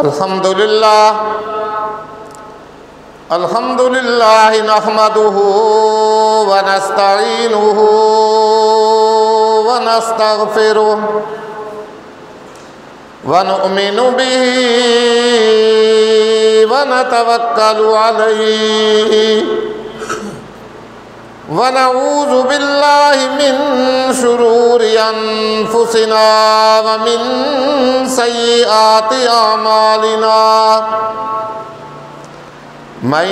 अल्हम्दुलिल्लाह नहमदुहु व नस्तईनुहु व नस्तगफिरुहु व नुमिनु बिही व नतवक्कलु अलैहि व नऊज़ु बिल्लाहि मिन शुरूरि अनफुसिना व मिन सय्यिआति अमालिना मन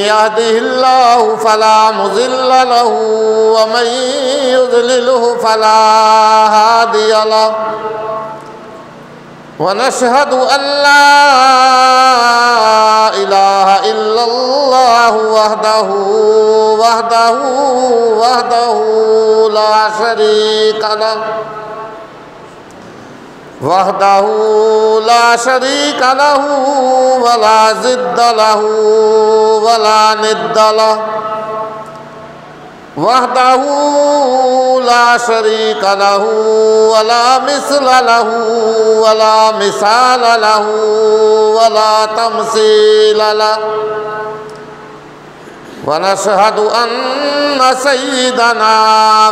यहदिहिल्लाहु फला मुज़िल्ल लहु व मन युज़लिलहु फला हादिय लहु व नशहदु अल्ला इलाहा इल्लल्लाहु वहदहु ला शरीका लहु वला ज़िद्द लहु वला निद्द लहु वहदहु ला शरीका लहु वला मिस्ल लहु वला मिसाल लहु वला तमसील लहु व नशहदु अन्न सय्यदना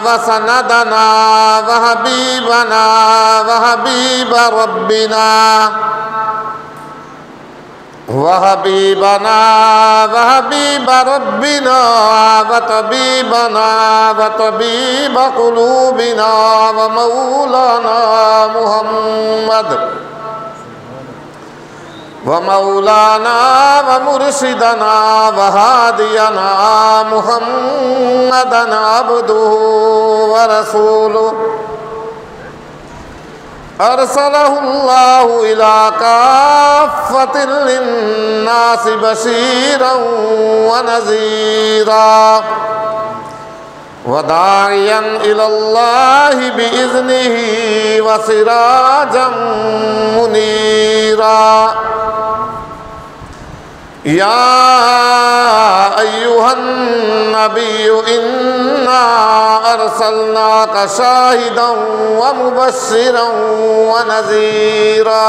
व सनदना व हबीबना व हबीब रब्बिना व तबीबना व तबीब क़ुलूबिना व मौलाना मुहम्मद व मौलाना व मुर्शिदना व हादियना मुहम्मदन अब्दुहु व रसूलुहु अरसलहुल्लाहु इला काफ़्फ़तिल लिन्नासि बशीरन व नज़ीरा व दाइयन इलल्लाहि बिइज़्निहि व सिराजम मुनीरा या अय्युहन नबिय्यु इन्ना अरसलनाका शाहिदन व मुबश्शिरन व नज़ीरा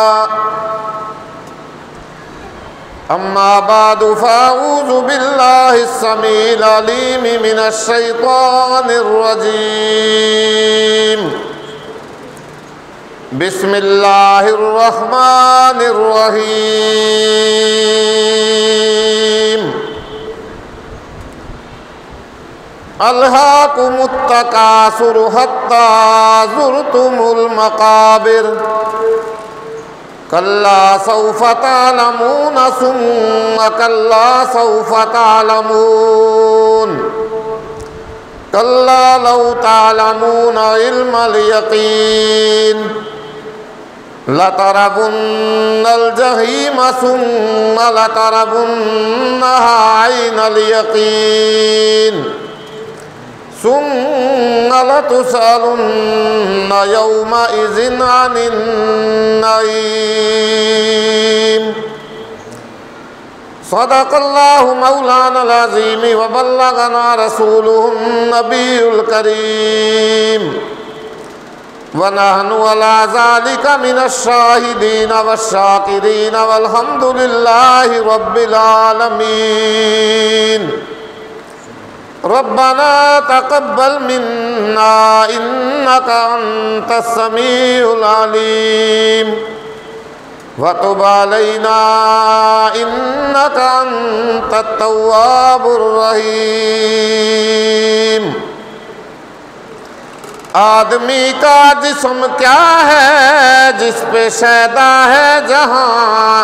अम्मा बादु फ़अऊज़ु बिल्लाहिस समीइल अलीम मिनश शैतानिर रजीम बिस्मिल्लाहिर रहमानिर रहीम अल्हाकुमुत तकासुर हत्ता ज़ुरतुमुल मक़ाबिर कल्ला सौफ़ तअलमून सुम्मा कल्ला सौफ़ तअलमून कल्ला लौ तअलमून इल्मल यक़ीन लतरवुन्नल जहीम सुम्मा लतरवुन्नहा ऐनल यक़ीन सुम्मा लतुसअलुन्न यौमइज़िन अनिन नईम सदक़ल्लाहु मौलानल अज़ीम व बल्लगना रसूलुहुन नबियुल करीम व नहनु अला ज़ालिका मिनश शाहिदीन वश्शाकिरीन वल्हम्दुलिल्लाहि रब्बिल आलमीन रब्बना तक़ब्बल मिन्ना इन्नका अंतस समीउल अलीम व तुब अलैना इन्नका अंतत तव्वाबुर रहीम। आदमी का जिस्म क्या है जिस पे शैदा है जहाँ,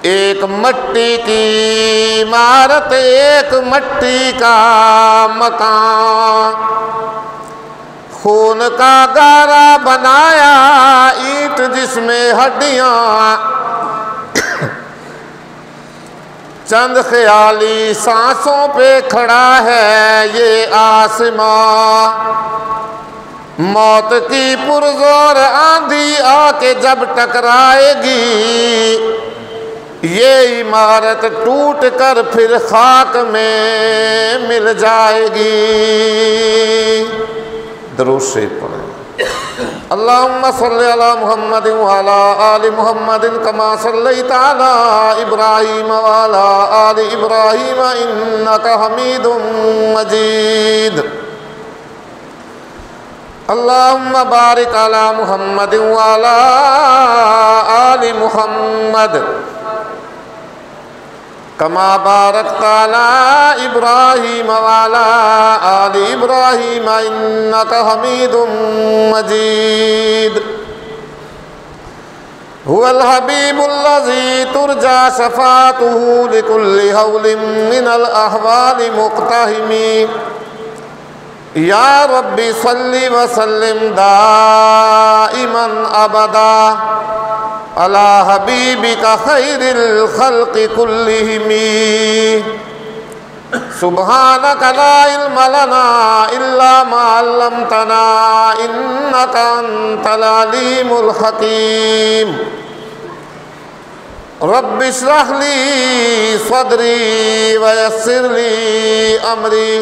एक मट्टी की इमारत एक मट्टी का मकान, खून का गारा बनाया ईंट जिसमें हड्डियाँ, चंद ख्याली सांसों पे खड़ा है ये आसमां, मौत की पुरज़ोर आंधी आके जब टकराएगी ये इमारत टूट कर फिर खाक में मिल जाएगी। दरूद शरीफ पढ़ें। अल्लाहुम्मा सल्लि अला मुहम्मदिन व अला आलि मुहम्मदिन कमा सल्लैता अला इब्राहीम व अला आलि इब्राहीम इन्नका हमीदुम मजीद। अल्लाहुम्मा बारिक अला मुहम्मदिन व अला आलि मुहम्मद कमा बारकता अला इब्राहीम व अला आलि इब्राहीम इन्नका हमीदुम मजीद। हुवल हबीबुल्लज़ी तुरजा शफ़ाअतुहु लिकुल्लि हौलिन मिनल अहवालि मुक़्तहिमी। या रब्बी सल्लि व सल्लिम दाइमन अबदा अला हबीबिका खैरिल खल्क़ि कुल्लिहिमी। सुब्हानका ला इल्म लना इल्ला मा अल्लमतना इन्नका अंतल अलीमुल हकीम। रब्बि इश्रह ली सदरी व यस्सिर ली अमरी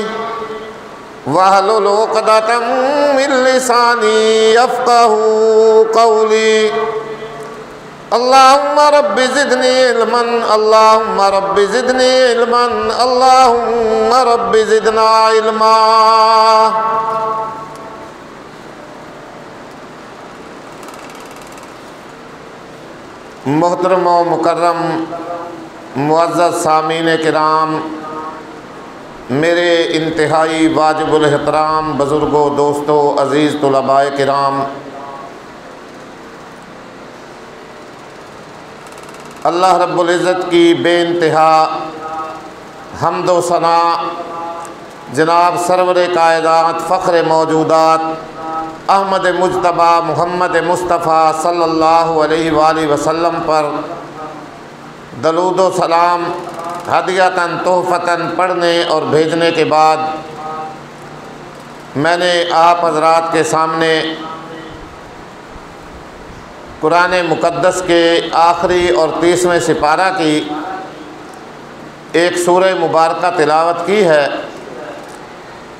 वहलुल उक़दतम मिन लिसानी यफ़क़हू क़ौली। अल्लाहुम्मा रब्बि ज़िदनी इल्मन अल्लाहुम्मा रब्बि ज़िदनी इल्मन अल्लाहुम्मा रब्बि ज़िदना इल्मा। मोहतरम व मुकर्रम मुअज़्ज़ज़ सामीन किराम, मेरे इंतहाई वाजिबुल एहतराम बुज़ुर्गों, दोस्तों, अज़ीज़ तुलबाए किराम, अल्लाह रब्बुल इज़्ज़त की बेइंतहा हम्द व सना जनाब सरवर कायनात फ़ख्र मौजूदात अहमद मुज्तबा मुहम्मद मुस्तफ़ा सल्लल्लाहु अलैहि वसल्लम पर दरूद व सलाम हदियतन तोहफ़तन पढ़ने और भेजने के बाद मैंने आप हज़रात के सामने कुरान मुक़द्दस के आखिरी और 30वें सिपारा की एक सूरह मुबारका तिलावत की है।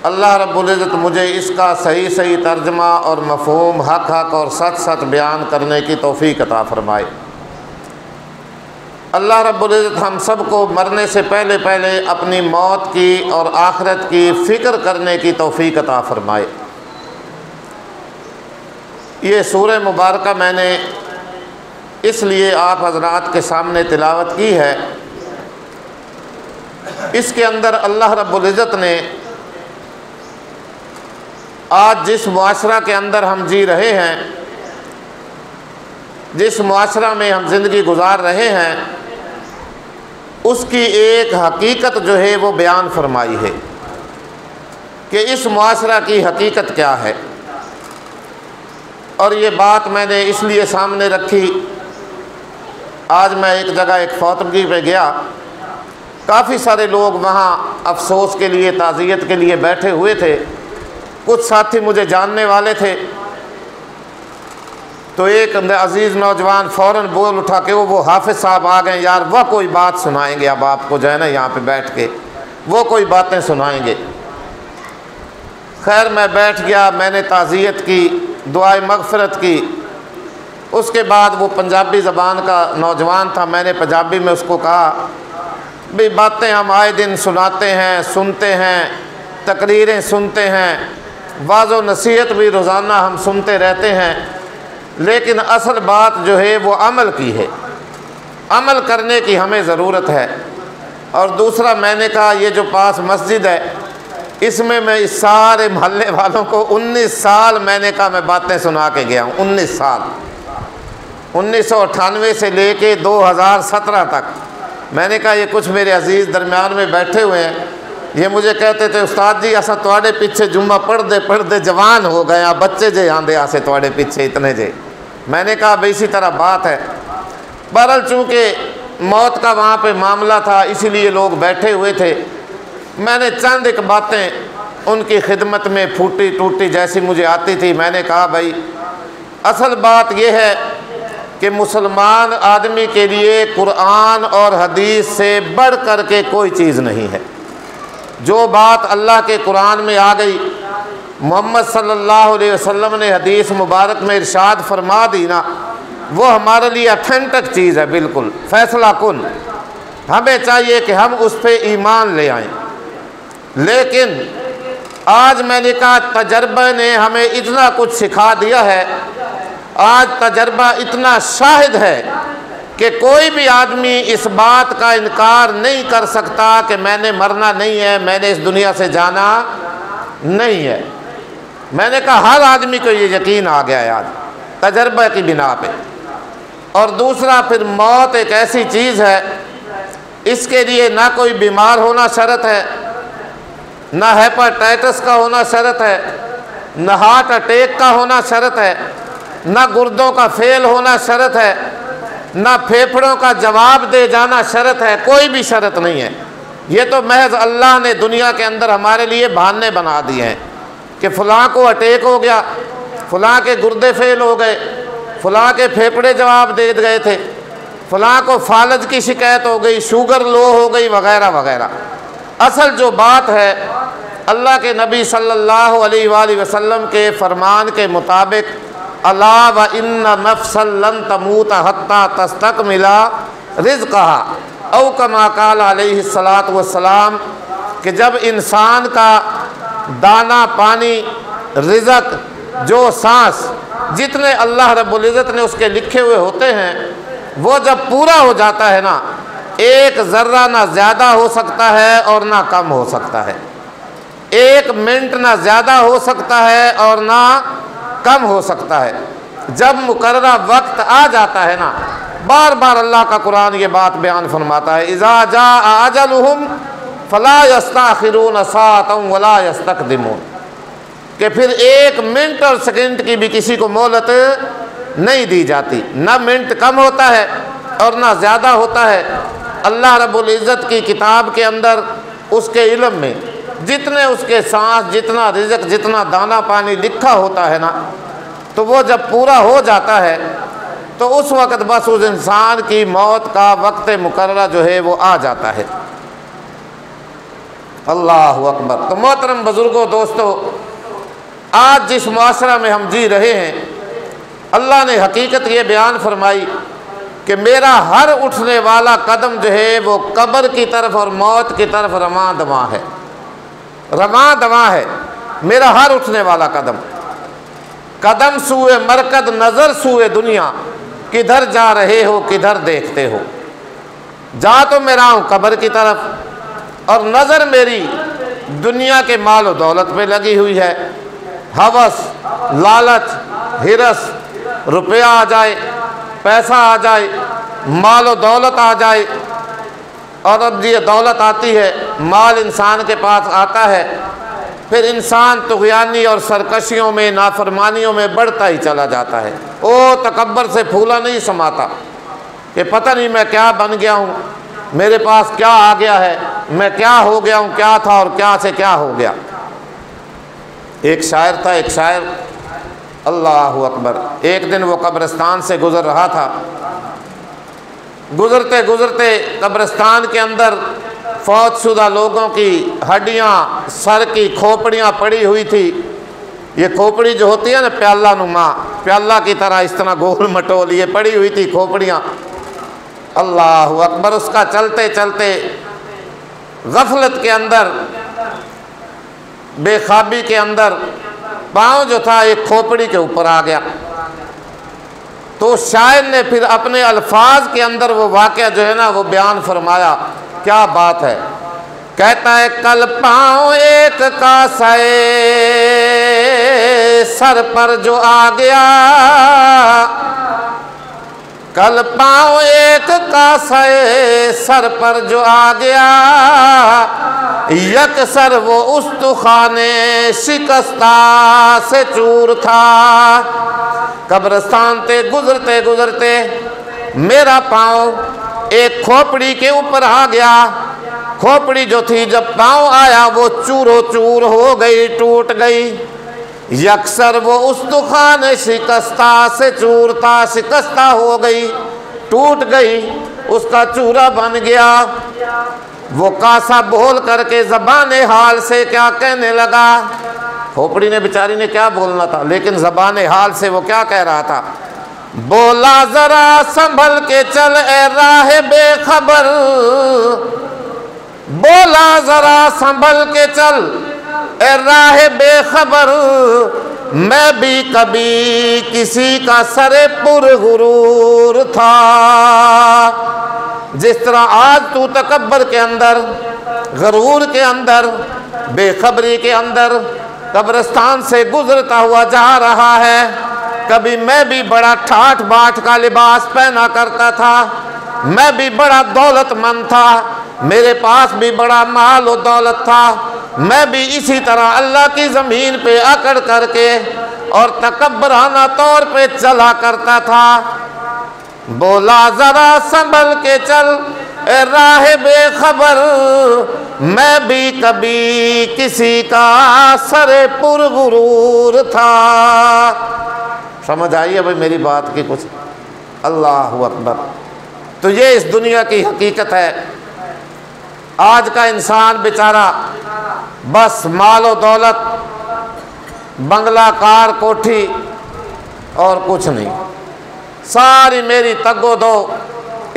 अल्लाह रब्बुल इज़्ज़त मुझे इसका सही सही तर्जमा और मफ़हूम हक़ हक़ और सच सच बयान करने की तौफ़ीक़ अता फ़रमाए। अल्लाह रब्बुल इज़्ज़त हम सब को मरने से पहले पहले अपनी मौत की और आखिरत की फ़िक्र करने की तौफ़ीक़ अता फ़रमाए। ये सूरह मुबारका मैंने इसलिए आप हज़रात के सामने तिलावत की है, इसके अंदर अल्लाह रब्बुल इज़्ज़त ने आज जिस मुआशरा के अंदर हम जी रहे हैं, जिस मुआशरा में हम ज़िंदगी गुजार रहे हैं, उसकी एक हकीकत जो है वो बयान फरमाई है कि इस मुआशरा की हकीकत क्या है। और ये बात मैंने इसलिए सामने रखी, आज मैं एक जगह एक फौतगी पे गया, काफ़ी सारे लोग वहाँ अफसोस के लिए, ताज़ियत के लिए बैठे हुए थे। कुछ साथी मुझे जानने वाले थे, तो एक अजीज़ नौजवान फ़ौरन बोल उठा कि वो हाफिज़ साहब आ गए यार, वह कोई बात सुनाएंगे, अब आपको जो है ना यहाँ पे बैठ के वो कोई बातें सुनाएंगे। खैर मैं बैठ गया, मैंने ताज़ियत की, दुआए मग़फ़िरत की। उसके बाद वो पंजाबी ज़बान का नौजवान था, मैंने पंजाबी में उसको कहा भाई बातें हम आए दिन सुनाते हैं, सुनते हैं, तकरीरें सुनते हैं, वाज़ व नसीहत भी रोज़ाना हम सुनते रहते हैं, लेकिन असल बात जो है वो अमल की है, अमल करने की हमें ज़रूरत है। और दूसरा मैंने कहा ये जो पास मस्जिद है, इसमें मैं इस सारे मोहल्ले वालों को 19 साल मैंने कहा मैं बातें सुना के गया हूँ। 19 साल, 1998 से लेके 2017 तक। मैंने कहा ये कुछ मेरे अजीज़ दरमियान में बैठे हुए हैं, ये मुझे कहते थे उस्ताद जी असा तुहाडे पीछे जुम्मा पढ़ते पढ़ते जवान हो गए, आप बच्चे जे आंदे आसे तुहाडे पीछे इतने जे। मैंने कहा भाई इसी तरह बात है। बहरहाल चूँकि मौत का वहाँ पे मामला था, इसीलिए लोग बैठे हुए थे। मैंने चंद एक बातें उनकी खिदमत में फूटी टूटी जैसी मुझे आती थी, मैंने कहा भाई असल बात यह है कि मुसलमान आदमी के लिए कुरान और हदीस से बढ़ कर के कोई चीज़ नहीं है। जो बात अल्लाह के कुरान में आ गई मोहम्मद सल्लल्लाहु अलैहि वसल्लम ने हदीस मुबारक में इरशाद फरमा दी ना, वो हमारे लिए अथेंटिक चीज़ है, बिल्कुल फैसला कुन। हमें चाहिए कि हम उस पर ईमान ले आएँ। लेकिन आज मैंने कहा तजर्बे ने हमें इतना कुछ सिखा दिया है, आज तजर्बा इतना शाहिद है कि कोई भी आदमी इस बात का इनकार नहीं कर सकता कि मैंने मरना नहीं है, मैंने इस दुनिया से जाना नहीं है। मैंने कहा हर आदमी को ये यकीन आ गया है आज तजर्बे की बिना पे। और दूसरा, फिर मौत एक ऐसी चीज़ है, इसके लिए ना कोई बीमार होना शर्त है, ना हेपेटाइटिस का होना शर्त है, ना हार्ट अटैक का होना शर्त है, ना गुर्दों का फेल होना शर्त है, ना फेफड़ों का जवाब दे जाना शर्त है, कोई भी शर्त नहीं है। ये तो महज अल्लाह ने दुनिया के अंदर हमारे लिए बहाने बना दिए हैं कि फ़लाँ को अटैक हो गया, फ़लाँ के गुर्दे फेल हो गए, फ़लाँ के फेफड़े जवाब दे गए थे, फ़लाँ को फालज की शिकायत हो गई, शुगर लो हो गई, वगैरह वगैरह। असल जो बात है, अल्लाह के नबी सल्लल्लाहु अलैहि वसल्लम के फरमान के मुताबिक अला व इन्ना नफ्सन लन तमूत हत्ता तस्तकमिला रिज़्क़हा औ कमा क़ाल अलैहि सलातु वस्सलाम, कि जब इंसान का दाना पानी रिज़्क़ जो सांस जितने अल्लाह रब्बुल इज़्ज़त ने उसके लिखे हुए होते हैं, वो जब पूरा हो जाता है ना, एक ज़र्रा ना ज़्यादा हो सकता है और ना कम हो सकता है, एक मिनट ना ज़्यादा हो सकता है और ना कम हो सकता है। जब मुकर्ररा वक्त आ जाता है ना, बार बार अल्लाह का कुरान ये बात बयान फरमाता है, इज़ा जाअ अजलुहुम फला यस्तअखिरून साअतन वला यस्तक़दिमून, कि फिर एक मिनट और सेकंड की भी किसी को मोहलत नहीं दी जाती, ना मिनट कम होता है और ना ज़्यादा होता है। अल्लाह रब्बुल इज़्ज़त की किताब के अंदर उसके इल्म में जितने उसके सांस, जितना रिज़्क़, जितना दाना पानी लिखा होता है ना, तो वो जब पूरा हो जाता है तो उस वक़्त बस उस इंसान की मौत का वक्त मुकर्ररा जो है वो आ जाता है। अल्लाहु अकबर। तो मोहतरम बुज़ुर्गों, दोस्तों, आज जिस मुआशरा में हम जी रहे हैं, अल्लाह ने हकीकत ये बयान फरमाई कि मेरा हर उठने वाला कदम जो है वो कब्र की तरफ और मौत की तरफ रवां दवां है, रवां दवां है मेरा हर उठने वाला कदम। कदम सूए मरकद नज़र सूए दुनिया, किधर जा रहे हो किधर देखते हो। जा तो मैं रहा हूँ कब्र की तरफ और नज़र मेरी दुनिया के माल और दौलत पे लगी हुई है। हवस, लालच, हिरस, रुपया आ जाए, पैसा आ जाए, माल और दौलत आ जाए, और अब ये दौलत आती है, माल इंसान के पास आता है, फिर इंसान तुग़यानी और सरकशियों में, नाफरमानियों में बढ़ता ही चला जाता है। ओ तकब्बर से फूला नहीं समाता कि पता नहीं मैं क्या बन गया हूँ, मेरे पास क्या आ गया है, मैं क्या हो गया हूँ, क्या था और क्या से क्या हो गया। एक शायर था, एक शायर, अल्लाहु अकबर। एक दिन वो कब्रिस्तान से गुज़र रहा था, गुज़रते गुज़रते कब्रिस्तान के अंदर फौतशुदा लोगों की हड्डियाँ, सर की खोपड़ियाँ पड़ी हुई थी। ये खोपड़ी जो होती है ना, प्याला नुमा, प्याला की तरह इस तरह गोल मटोल, ये पड़ी हुई थी खोपड़ियाँ। अल्लाहु अकबर। उसका चलते चलते गफलत के अंदर, बेखाबी के अंदर पाँव जो था एक खोपड़ी के ऊपर आ गया। तो शायर ने फिर अपने अल्फाज के अंदर वो वाक़या जो है ना वो बयान फरमाया। क्या बात है। कहता है, कल पाँव एक का साए सर पर जो आ गया, कल पाँव एक का साए सर पर जो आ गया, यकसर वो उस्तुखाने शिकस्ता से चूर था। कब्रिस्तान से गुजरते गुजरते मेरा पाँव एक खोपड़ी के ऊपर आ गया। खोपड़ी जो थी जब पाँव आया वो चूरो चूर हो गई, टूट गई। यकसर वो उस्तुखाने शिकस्ता से चूरता, शिकस्ता हो गई, टूट गई, उसका चूरा बन गया। वो कासा बोल करके ज़बान हाल से क्या कहने लगा, खोपड़ी ने बेचारी ने क्या बोलना था, लेकिन ज़बान हाल से वो क्या कह रहा था, बोला ज़रा संभल के चल ए राह बेखबर, बोला ज़रा संभल के चल ए राह बेखबर, मैं भी कभी किसी का सरे पुरगुरूर था। जिस तरह आज तू तकब्बर के अंदर, गरूर के अंदर, बेखबरी के अंदर कब्रिस्तान से गुजरता हुआ जा रहा है, कभी मैं भी बड़ा ठाठ बाट का लिबास पहना करता था, मैं भी बड़ा दौलतमंद था, मेरे पास भी बड़ा माल और दौलत था, मैं भी इसी तरह अल्लाह की ज़मीन पे अकड़ करके और तकब्बराना तौर पे चला करता था। बोला ज़रा संभल के चल ए राह बेखबर, मैं भी कभी किसी का सरे पुरगुरूर था। समझ आई है भाई मेरी बात की कुछ? अल्लाह अकबर। तो ये इस दुनिया की हकीकत है। आज का इंसान बेचारा बस मालो दौलत, बंगला, कार, कोठी और कुछ नहीं, सारी मेरी तगो दो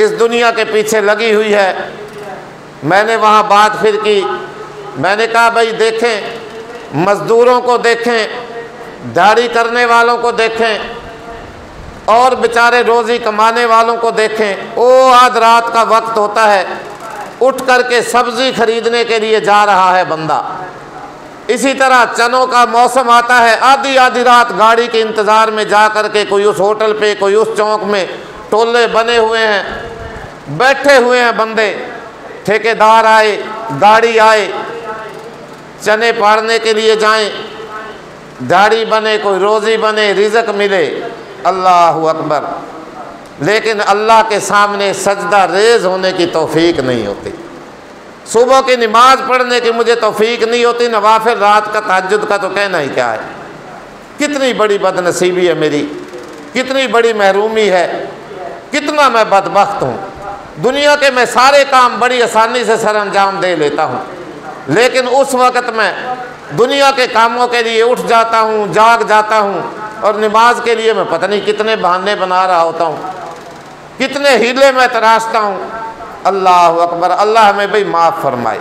इस दुनिया के पीछे लगी हुई है। मैंने वहाँ बात फिर की, मैंने कहा भाई देखें, मज़दूरों को देखें, दाढ़ी करने वालों को देखें और बेचारे रोज़ी कमाने वालों को देखें। ओ आज रात का वक्त होता है, उठ करके सब्ज़ी खरीदने के लिए जा रहा है बंदा। इसी तरह चनों का मौसम आता है, आधी आधी रात गाड़ी के इंतज़ार में जा करके कोई उस होटल पे, कोई उस चौक में टोले बने हुए हैं, बैठे हुए हैं बंदे। ठेकेदार आए, गाड़ी आए, चने पाड़ने के लिए जाएं, दाढ़ी बने, कोई रोज़ी बने, रिज़्क मिले। अल्लाह अकबर। लेकिन अल्लाह के सामने सजदा रेज़ होने की तौफीक नहीं होती, सुबह की नमाज पढ़ने की मुझे तौफीक नहीं होती, नवाफिल रात का तहज्जुद का तो कहना ही क्या है। कितनी बड़ी बदनसीबी है मेरी, कितनी बड़ी महरूमी है, कितना मैं बदबख्त हूँ। दुनिया के मैं सारे काम बड़ी आसानी से सर अंजाम दे लेता हूँ, लेकिन उस वक़्त मैं दुनिया के कामों के लिए उठ जाता हूँ, जाग जाता हूँ, और नमाज के लिए मैं पता नहीं कितने बहाने बना रहा होता हूँ, कितने हीले मैं तराशता हूँ। अल्लाह अकबर। अल्लाह हमें भाई माफ़ फरमाए।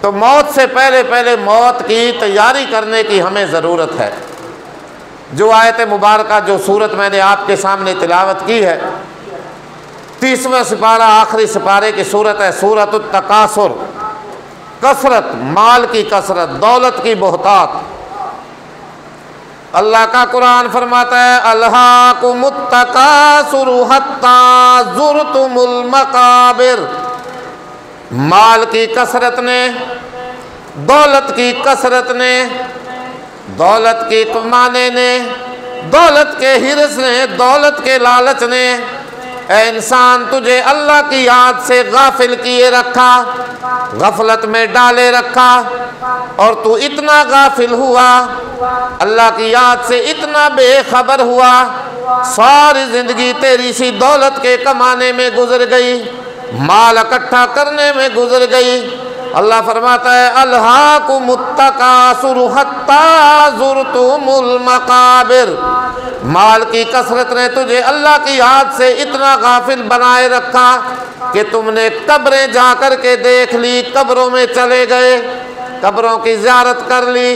तो मौत से पहले पहले मौत की तैयारी करने की हमें ज़रूरत है। जो आयत मुबारका, जो सूरत मैंने आपके सामने तिलावत की है, 30वां सिपारा, आखिरी सिपारे की सूरत है, सूरत तकासुर। कसरत, माल की कसरत, दौलत की बहुतात। अल्लाह का कुरान फरमाता है, अल्हाकुमुत तकासुर हत्ता ज़ुरतुमुल मकाबिर। माल की कसरत ने, दौलत की कसरत ने, दौलत के कमाने ने, दौलत के हिर्स ने, दौलत के लालच ने ए इंसान तुझे अल्लाह की याद से गाफिल किए रखा, गफलत में डाले रखा, और तू इतना गाफिल हुआ, अल्लाह की याद से इतना बेखबर हुआ, सारी ज़िंदगी तेरी सी दौलत के कमाने में गुजर गई, माल इकट्ठा करने में गुजर गई। अल्लाह फरमाता है, अल्हाकुमुत तकासुर हत्ता ज़ुरतुमुल मकाबिर। माल की कसरत ने तुझे अल्लाह की याद से इतना गाफिल बनाए रखा कि तुमने कब्रें जा कर के देख ली, कब्रों में चले गए, कब्रों की ज़ियारत कर ली।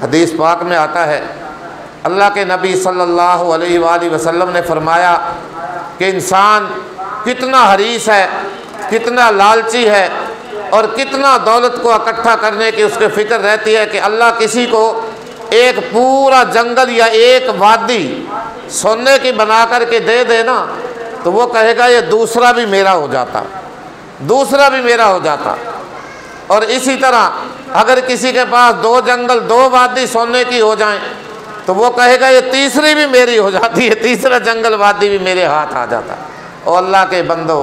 हदीस पाक में आता है, अल्लाह के नबी सल्लल्लाहु अलैहि वसल्लम ने फरमाया कि इंसान कितना हरीस है, कितना लालची है, और कितना दौलत को इकट्ठा करने की उसके फ़िक्र रहती है कि अल्लाह किसी को एक पूरा जंगल या एक वादी सोने की बना कर के दे देना, तो वो कहेगा ये दूसरा भी मेरा हो जाता, दूसरा भी मेरा हो जाता। और इसी तरह अगर किसी के पास 2 जंगल, 2 वादी सोने की हो जाएं, तो वो कहेगा ये तीसरी भी मेरी हो जाती है, तीसरा जंगल वादी भी मेरे हाथ आ जाता। और अल्लाह के बंदो,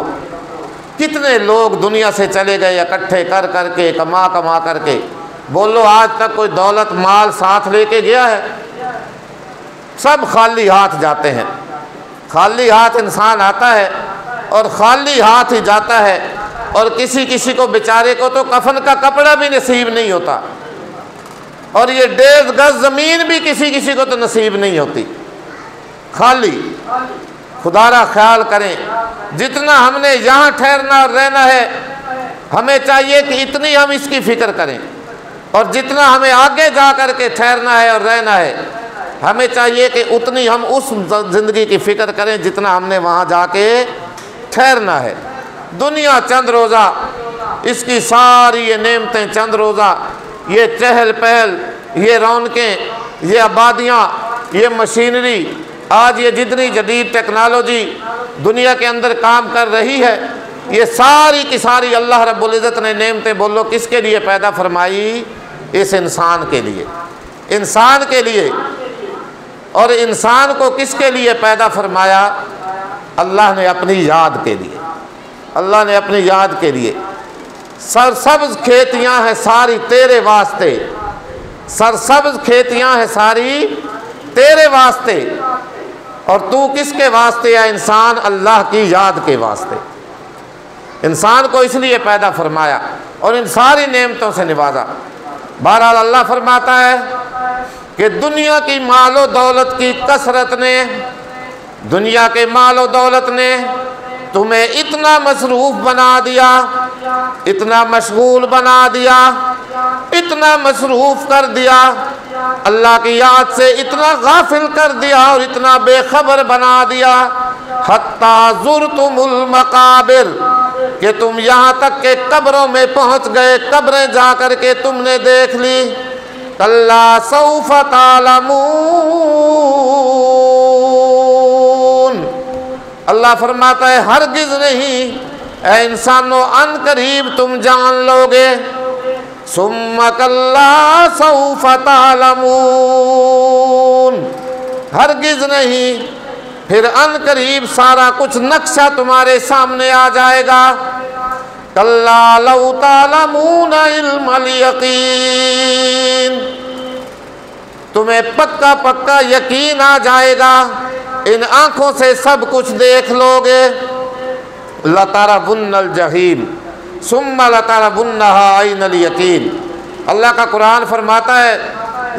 कितने लोग दुनिया से चले गए इकट्ठे कर करके, कमा कमा करके। बोलो आज तक कोई दौलत माल साथ लेके गया है? सब खाली हाथ जाते हैं। खाली हाथ इंसान आता है और खाली हाथ ही जाता है, और किसी किसी को बेचारे को तो कफन का कपड़ा भी नसीब नहीं होता। और ये 1.5 गज ज़मीन भी किसी किसी को तो नसीब नहीं होती खाली। खुदारा ख्याल करें, जितना हमने यहाँ ठहरना और रहना है, हमें चाहिए कि इतनी हम इसकी फ़िक्र करें, और जितना हमें आगे जा कर के ठहरना है और रहना है, हमें चाहिए कि उतनी हम उस ज़िंदगी की फ़िक्र करें जितना हमने वहाँ जाके ठहरना है। दुनिया चंद रोज़ा, इसकी सारी ये नेमतें चंद रोज़ा, ये चहल पहल, ये रौनकें, ये आबादियाँ, ये मशीनरी, आज ये जितनी जदीद टेक्नोलॉजी दुनिया के अंदर काम कर रही है, ये सारी की सारी अल्लाह रब्बुल इज़्ज़त ने नेमतें बोलो किसके लिए पैदा फरमाई? इस इंसान के लिए, इंसान के लिए। और इंसान को किसके लिए पैदा फरमाया? अल्लाह ने अपनी याद के लिए, अल्लाह ने अपनी याद के लिए। सरसब्ज़ खेतियाँ हैं सारी तेरे वास्ते, सरसब्ज़ खेतियाँ हैं सारी तेरे वास्ते। और तू किसके वास्ते है इंसान? अल्लाह की याद के वास्ते। इंसान को इसलिए पैदा फरमाया और इन सारी नेमतों से निवाजा। बहरहाल अल्लाह फरमाता है कि दुनिया की मालो दौलत की कसरत ने, दुनिया के मालो दौलत ने तुम्हें इतना मसरूफ़ बना दिया, इतना मशगूल बना दिया, इतना मसरूफ़ कर दिया, अल्लाह की याद से इतना गाफिल कर दिया और इतना बेखबर बना दिया, हत्ता ज़ुरतुमुल मक़ाबिर, कि तुम यहाँ तक के कब्रों में पहुँच गए, कब्रें जा कर के तुमने देख ली। कल्ला सौफ़ तालमून, अल्लाह फरमाता है हरगिज़ नहीं ऐ इंसानों, अन करीब तुम जान लोगे। सुम्मा कल्ला सौफ़ तालमून, हरगिज़ नहीं, फिर अन करीब सारा कुछ नक्शा तुम्हारे सामने आ जाएगा। कल्ला लौ तालमून इल्मल यकीन, तुम्हें पक्का पक्का यकीन आ जाएगा, इन आँखों से सब कुछ देख लोगे। लतरवुन्नल जहीम सुम्मा लतरवुन्नहा ऐनल यकीन, अल्लाह का कुरान फरमाता है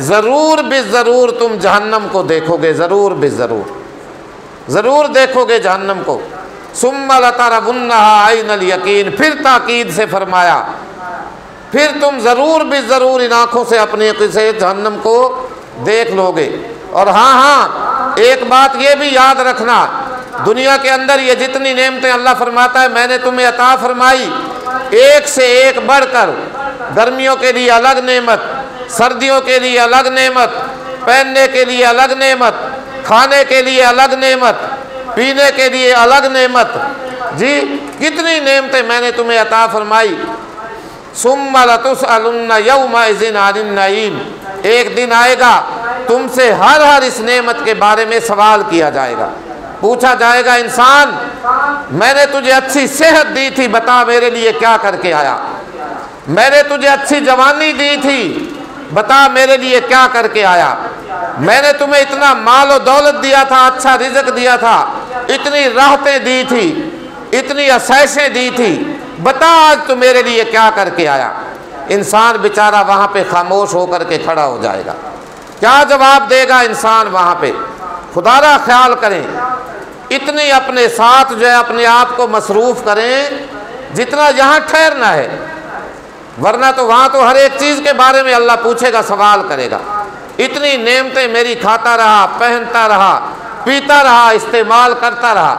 ज़रूर बेज़रूर तुम जहन्नम को देखोगे, ज़रूर बेज़रूर, ज़रूर देखोगे जहन्नम को। सुम्मा लतरवुन्नहा ऐनल यकीन, फिर ताकीद से फरमाया फिर तुम ज़रूर बेज़रूर इन आँखों से अपने से जहन्नम को देख लोगे। और हाँ हाँ, एक बात ये भी याद रखना, दुनिया के अंदर ये जितनी नेमतें अल्लाह फरमाता है मैंने तुम्हें अता फरमाई, एक से एक बढ़कर, गर्मियों के लिए अलग नेमत, सर्दियों के लिए अलग नेमत, पहनने के लिए अलग नेमत, खाने के लिए अलग नेमत, पीने के लिए अलग नेमत। जी कितनी नेमतें मैंने तुम्हें अता फरमाई। सुम्मा लतुसअलुन्ना यौमइज़िन अनिन नईम, एक दिन आएगा तुमसे हर इस नेमत के बारे में सवाल किया जाएगा, पूछा जाएगा इंसान मैंने तुझे अच्छी सेहत दी थी, बता मेरे लिए क्या करके आया। मैंने तुझे अच्छी जवानी दी थी, बता मेरे लिए क्या करके आया। मैंने तुम्हें इतना माल और दौलत दिया था, अच्छा रिज़्क़ दिया था, इतनी राहतें दी थी, इतनी आसाइशें दी थी, बता आज तू मेरे लिए क्या करके आया। इंसान बेचारा वहाँ पे खामोश होकर के खड़ा हो जाएगा, क्या जवाब देगा इंसान वहाँ पे? खुदारा ख्याल करें, इतनी अपने साथ जो है अपने आप को मसरूफ़ करें जितना यहाँ ठहरना है, वरना तो वहाँ तो हर एक चीज़ के बारे में अल्लाह पूछेगा, सवाल करेगा। इतनी नेमतें मेरी खाता रहा, पहनता रहा, पीता रहा, इस्तेमाल करता रहा,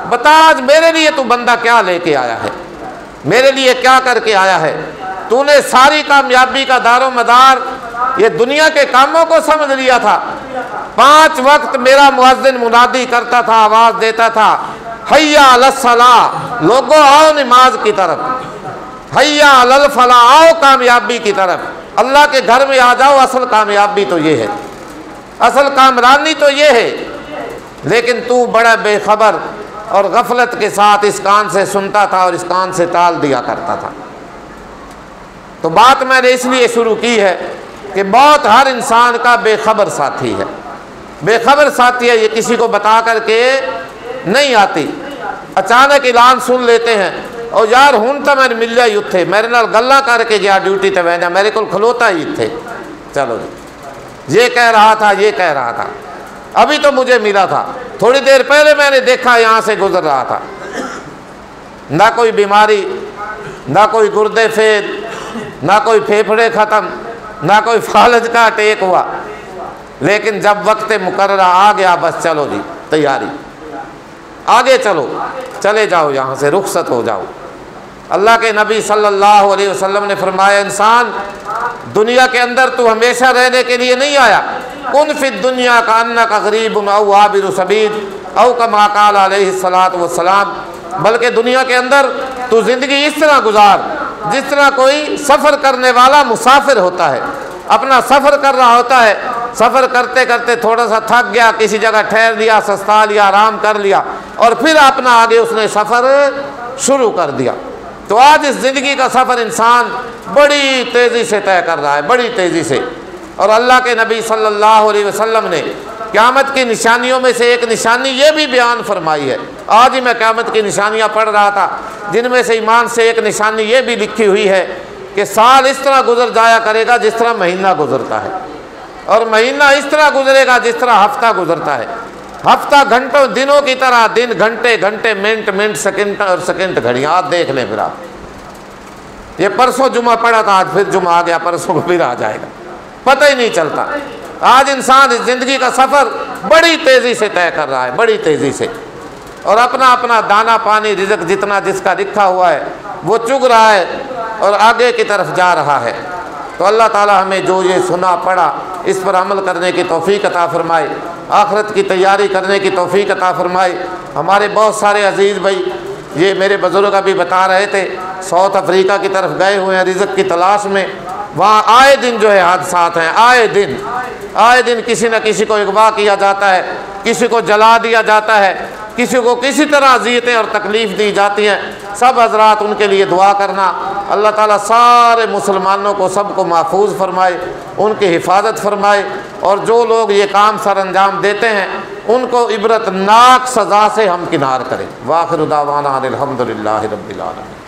बता आज मेरे लिए तू बंदा क्या लेके आया है, मेरे लिए क्या करके आया है। तूने सारी कामयाबी का दारो मदार ये दुनिया के कामों को समझ लिया था। 5 वक्त मेरा मुअज्जिन मुनादी करता था, आवाज़ देता था, हैया अलस सलाह, लोगों आओ नमाज की तरफ, हैया अलल फलाह, आओ कामयाबी की तरफ, अल्लाह के घर में आ जाओ, असल कामयाबी तो ये है, असल कामरानी तो ये है। लेकिन तू बड़ा बेखबर और गफलत के साथ इस कान से सुनता था और इस कान से टाल दिया करता था। तो बात मैंने इसलिए शुरू की है कि मौत हर इंसान का बेखबर साथी है, बेखबर साथी है, ये किसी को बता करके नहीं आती। अचानक ऐलान सुन लेते हैं और यार हूँ तो मैंने मिल जाए उत्थे, मेरे नाल गल्लां करके गया ड्यूटी ते वह मेरे को खलोता ही थे, चलो जी, ये कह रहा था, ये कह रहा था, अभी तो मुझे मिला था, थोड़ी देर पहले मैंने देखा यहाँ से गुजर रहा था, ना कोई बीमारी, ना कोई गुर्दे फेल, ना कोई फेफड़े ख़त्म, ना कोई फालज का अटैक हुआ, लेकिन जब वक्त मुकर्ररा आ गया, बस चलो जी, तैयारी, आगे चलो, चले जाओ यहाँ से, रुखसत हो जाओ। अल्लाह के नबी सल्लल्लाहु अलैहि वसल्लम ने फरमाया, इंसान दुनिया के अंदर तू हमेशा रहने के लिए नहीं आया, कुन फिद दुनिया का अन्ना का गरीबुन औ आबिरु सबील औ कमा क़ाल अलैहिस्सलातु वस्सलाम, बल्कि दुनिया के अंदर तू ज़िंदगी इस तरह गुजार जिस तरह कोई सफ़र करने वाला मुसाफिर होता है, अपना सफ़र कर रहा होता है, सफ़र करते करते थोड़ा सा थक गया, किसी जगह ठहर लिया, सस्ता लिया, आराम कर लिया, और फिर अपना आगे उसने सफ़र शुरू कर दिया। तो आज इस ज़िंदगी का सफ़र इंसान बड़ी तेज़ी से तय कर रहा है, बड़ी तेज़ी से। और अल्लाह के नबी सल्लल्लाहु अलैहि वसल्लम ने क़यामत की निशानियों में से एक निशानी ये भी बयान फरमाई है। आज ही मैं क़यामत की निशानियाँ पढ़ रहा था, जिनमें से ईमान से एक निशानी ये भी लिखी हुई है कि साल इस तरह गुजर जाया करेगा जिस तरह महीना गुजरता है, और महीना इस तरह गुजरेगा जिस तरह हफ्ता गुजरता है, हफ्ता घंटों दिनों की तरह, दिन घंटे घंटे, मिनट मिनट, सेकंड और सेकंड घड़ियाँ। आप देख लें, फिर आप ये परसों जुमा पड़ा था, आज फिर जुमा आ गया, परसों को फिर आ जाएगा, पता ही नहीं चलता। आज इंसान इस ज़िंदगी का सफ़र बड़ी तेज़ी से तय कर रहा है, बड़ी तेज़ी से, और अपना अपना दाना पानी रिज़्क़ जितना जिसका लिखा हुआ है वो चुग रहा है और आगे की तरफ जा रहा है। तो अल्लाह ताला हमें जो ये सुना पड़ा इस पर अमल करने की तौफ़ीक़ अता फ़रमाए, आखिरत की तैयारी करने की तौफ़ीक़ अता फ़रमाए। हमारे बहुत सारे अज़ीज़ भाई, ये मेरे बुज़ुर्ग अभी बता रहे थे, साउथ अफ्रीका की तरफ गए हुए हैं रिज़्क़ की तलाश में। वहाँ आए दिन जो है हादसात हैं, आए दिन किसी न किसी को अगवा किया जाता है, किसी को जला दिया जाता है, किसी को किसी तरह अज़ियतें और तकलीफ़ दी जाती हैं। सब हज़रात उनके लिए दुआ करना, अल्लाह ताला सारे मुसलमानों को सबको महफूज फरमाए, उनकी हिफाजत फरमाए, और जो लोग ये काम सर अंजाम देते हैं उनको इबरतनाक सज़ा से हम किनार करें। वाखिर दावाना अनिल हम्दुलिल्लाहि रब्बिल आलमीन।